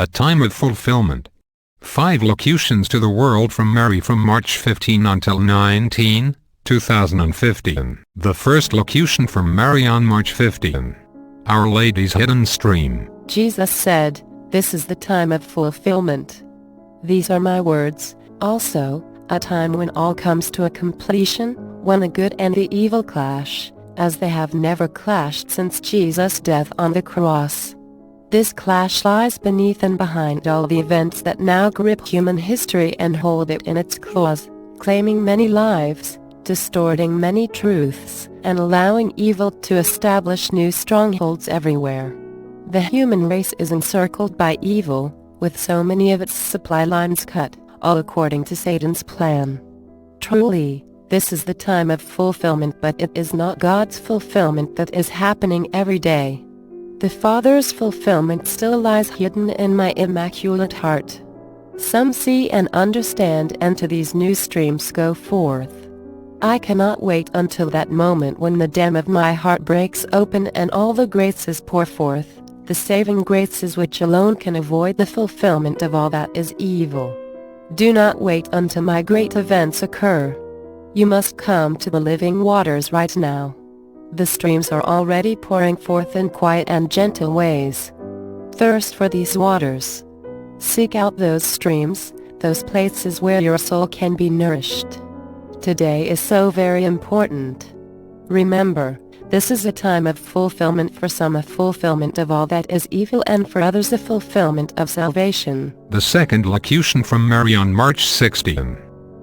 A time of fulfillment. 5 locutions to the world from Mary from March 15 until 19, 2015. The first locution from Mary on March 15. Our Lady's Hidden Stream. Jesus said, "This is the time of fulfillment. These are my words, also, a time when all comes to a completion, when the good and the evil clash, as they have never clashed since Jesus' death on the cross. This clash lies beneath and behind all the events that now grip human history and hold it in its claws, claiming many lives, distorting many truths, and allowing evil to establish new strongholds everywhere. The human race is encircled by evil, with so many of its supply lines cut, all according to Satan's plan. Truly, this is the time of fulfillment, but it is not God's fulfillment that is happening every day. The Father's fulfillment still lies hidden in my immaculate heart. Some see and understand, and to these new streams go forth. I cannot wait until that moment when the dam of my heart breaks open and all the graces pour forth, the saving graces which alone can avoid the fulfillment of all that is evil. Do not wait until my great events occur. You must come to the living waters right now. The streams are already pouring forth in quiet and gentle ways. Thirst for these waters. Seek out those streams, those places where your soul can be nourished. Today is so very important. Remember, this is a time of fulfillment, for some a fulfillment of all that is evil, and for others a fulfillment of salvation. The second locution from Mary on March 16.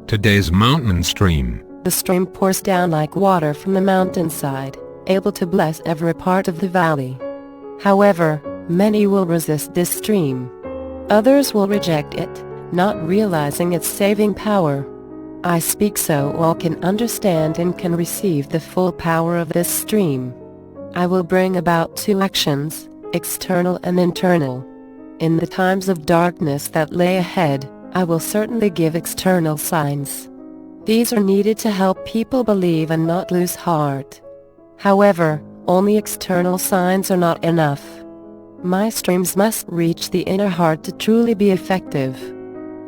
Today's mountain stream. The stream pours down like water from the mountainside, able to bless every part of the valley. However, many will resist this stream. Others will reject it, not realizing its saving power. I speak so all can understand and can receive the full power of this stream. I will bring about 2 actions, external and internal. In the times of darkness that lay ahead, I will certainly give external signs. These are needed to help people believe and not lose heart. However, only external signs are not enough. My streams must reach the inner heart to truly be effective.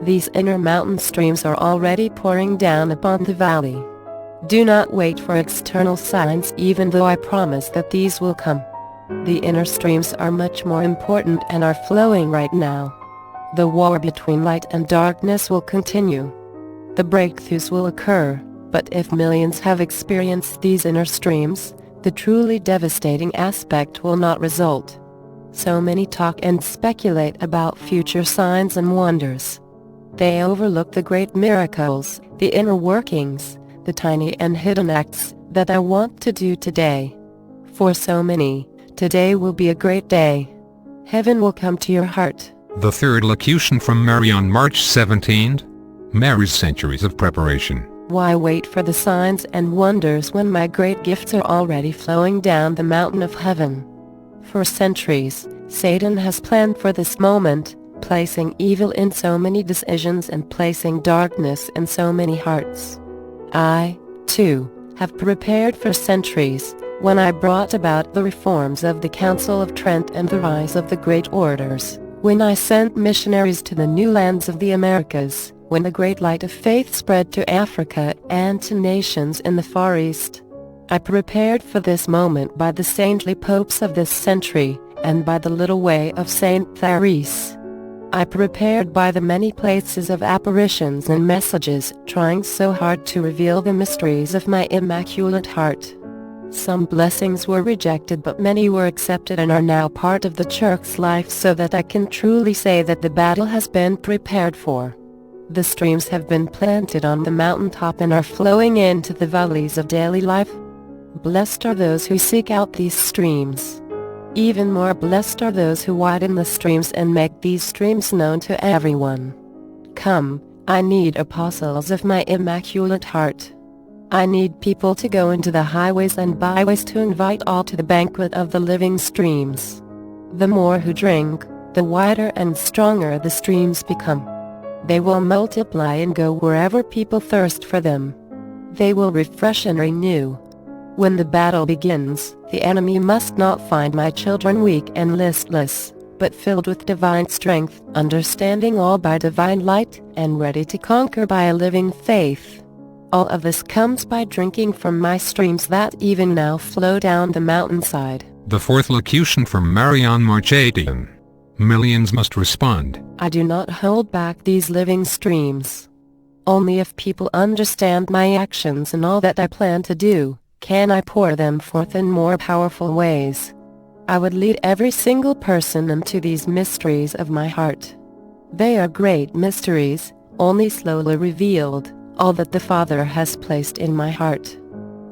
These inner mountain streams are already pouring down upon the valley. Do not wait for external signs, even though I promise that these will come. The inner streams are much more important and are flowing right now. The war between light and darkness will continue. The breakthroughs will occur, but if millions have experienced these inner streams, the truly devastating aspect will not result. So many talk and speculate about future signs and wonders. They overlook the great miracles, the inner workings, the tiny and hidden acts that I want to do today. For so many, today will be a great day. Heaven will come to your heart. The third locution from Mary on March 17. Mary's centuries of preparation. Why wait for the signs and wonders when my great gifts are already flowing down the mountain of heaven? For centuries, Satan has planned for this moment, placing evil in so many decisions and placing darkness in so many hearts. I, too, have prepared for centuries, when I brought about the reforms of the Council of Trent and the rise of the great orders, when I sent missionaries to the new lands of the Americas, when the great light of faith spread to Africa and to nations in the Far East. I prepared for this moment by the saintly popes of this century, and by the little way of Saint Therese. I prepared by the many places of apparitions and messages, trying so hard to reveal the mysteries of my immaculate heart. Some blessings were rejected, but many were accepted and are now part of the Church's life, so that I can truly say that the battle has been prepared for. The streams have been planted on the mountaintop and are flowing into the valleys of daily life. Blessed are those who seek out these streams. Even more blessed are those who widen the streams and make these streams known to everyone. Come, I need apostles of my immaculate heart. I need people to go into the highways and byways to invite all to the banquet of the living streams. The more who drink, the wider and stronger the streams become. They will multiply and go wherever people thirst for them. They will refresh and renew. When the battle begins, the enemy must not find my children weak and listless, but filled with divine strength, understanding all by divine light, and ready to conquer by a living faith. All of this comes by drinking from my streams that even now flow down the mountainside. The fourth locution from Mary on March 18. Millions must respond. I do not hold back these living streams. Only if people understand my actions and all that I plan to do, can I pour them forth in more powerful ways. I would lead every single person into these mysteries of my heart. They are great mysteries, only slowly revealed, all that the Father has placed in my heart.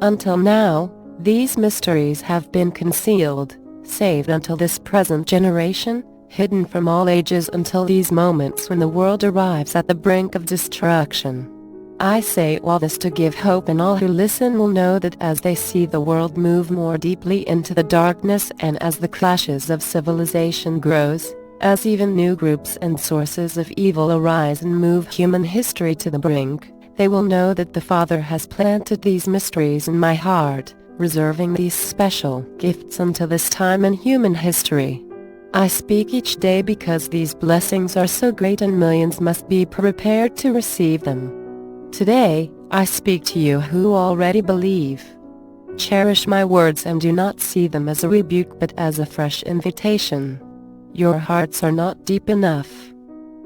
Until now, these mysteries have been concealed, saved until this present generation, hidden from all ages until these moments when the world arrives at the brink of destruction. I say all this to give hope, and all who listen will know that as they see the world move more deeply into the darkness, and as the clashes of civilization grows, as even new groups and sources of evil arise and move human history to the brink, they will know that the Father has planted these mysteries in my heart, reserving these special gifts until this time in human history. I speak each day because these blessings are so great and millions must be prepared to receive them. Today, I speak to you who already believe. Cherish my words and do not see them as a rebuke but as a fresh invitation. Your hearts are not deep enough.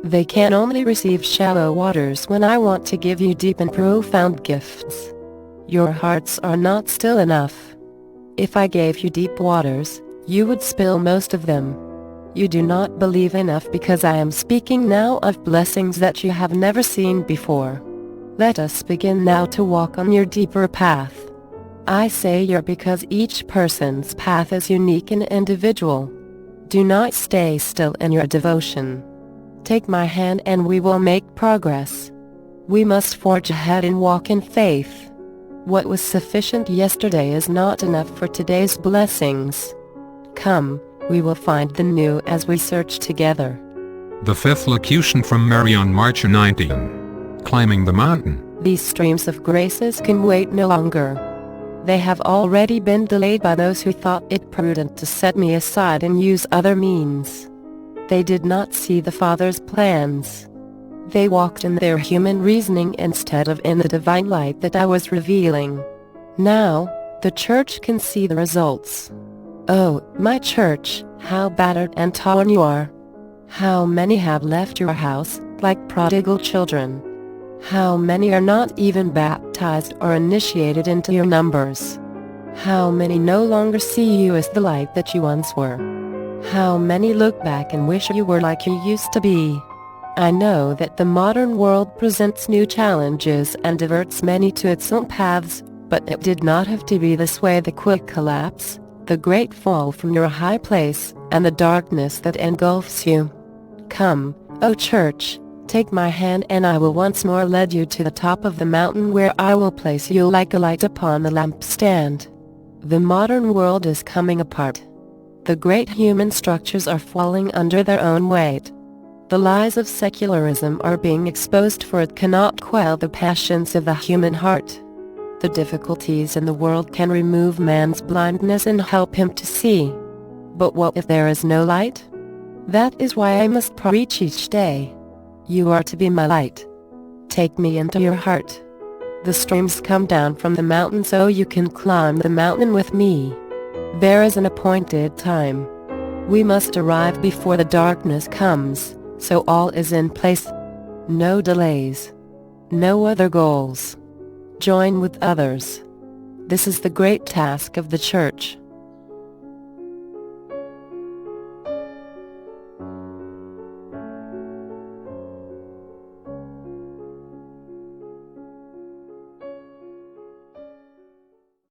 They can only receive shallow waters when I want to give you deep and profound gifts. Your hearts are not still enough. If I gave you deep waters, you would spill most of them. You do not believe enough because I am speaking now of blessings that you have never seen before. Let us begin now to walk on your deeper path. I say your because each person's path is unique and individual. Do not stay still in your devotion. Take my hand and we will make progress. We must forge ahead and walk in faith. What was sufficient yesterday is not enough for today's blessings. Come, we will find the new as we search together. The fifth locution from Mary on March 19. Climbing the mountain. These streams of graces can wait no longer. They have already been delayed by those who thought it prudent to set me aside and use other means. They did not see the Father's plans. They walked in their human reasoning instead of in the divine light that I was revealing. Now, the church can see the results. Oh, my church, how battered and torn you are. How many have left your house, like prodigal children. How many are not even baptized or initiated into your numbers. How many no longer see you as the light that you once were. How many look back and wish you were like you used to be. I know that the modern world presents new challenges and diverts many to its own paths, but it did not have to be this way. The quick collapse, the great fall from your high place, and the darkness that engulfs you. Come, O church, take my hand and I will once more lead you to the top of the mountain where I will place you like a light upon the lampstand. The modern world is coming apart. The great human structures are falling under their own weight. The lies of secularism are being exposed, for it cannot quell the passions of the human heart. The difficulties in the world can remove man's blindness and help him to see. But what if there is no light? That is why I must preach each day. You are to be my light. Take me into your heart. The streams come down from the mountain so you can climb the mountain with me. There is an appointed time. We must arrive before the darkness comes, so all is in place. No delays. No other goals. Join with others. This is the great task of the church.